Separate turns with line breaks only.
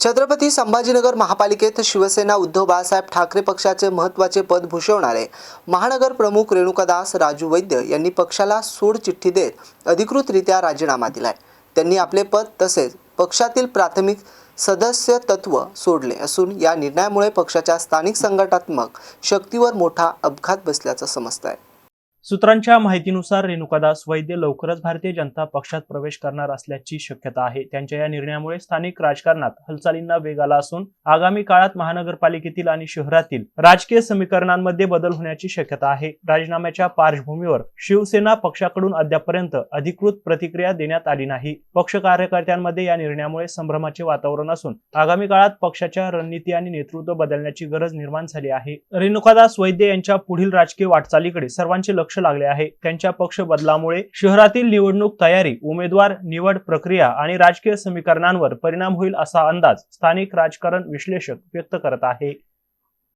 छत्रपती संभाजीनगर महापालिकेत शिवसेना उद्धव बाळासाहेब ठाकरे पक्षाचे महत्त्वाचे पद भूषवणारे महानगर प्रमुख रेणुकादास राजू वैद्य यांनी पक्षाला सोड चिठ्ठी देत अधिकृतरित्या राजीनामा दिलाय। त्यांनी आपले पद तसेच पक्षातील प्राथमिक सदस्यत्व सोडले असून या निर्णयामुळे पक्षाच्या स्थानिक संघटनात्मक शक्तीवर मोठा अपघात बसल्याचं समजतंय।
सूत्रांच्या माहितीनुसार रेणुकादास वैद्य लवकरच भारतीय जनता पक्षात प्रवेश करणार असल्याची शक्यता आहे। त्यांच्या या निर्णयामुळे स्थानिक राजकारणात हालचालींना वेग आला असून आगामी काळात महानगरपालिकेतील आणि शहरातील राजकीय समीकरणांमध्ये बदल होण्याची शक्यता आहे। राजीनाम्याच्या पार्श्वभूमीवर शिवसेना पक्षाकडून अद्यापर्यंत अधिकृत प्रतिक्रिया देण्यात आली नाही। पक्ष कार्यकर्त्यांमध्ये या निर्णयामुळे संभ्रमाचे वातावरण असून आगामी काळात पक्षाच्या रणनीती आणि नेतृत्व बदलण्याची गरज निर्माण झाली आहे। रेणुकादास वैद्य यांच्या पुढील राजकीय वाटचालीकडे सर्वांचे लक्ष लागले आहे। त्यांच्या पक्ष बदलामुळे शहरातील निवडणूक तयारी, उमेदवार निवड प्रक्रिया आणि राजकीय समीकरणांवर परिणाम होईल असा अंदाज स्थानिक राजकारण विश्लेषक व्यक्त करत आहे।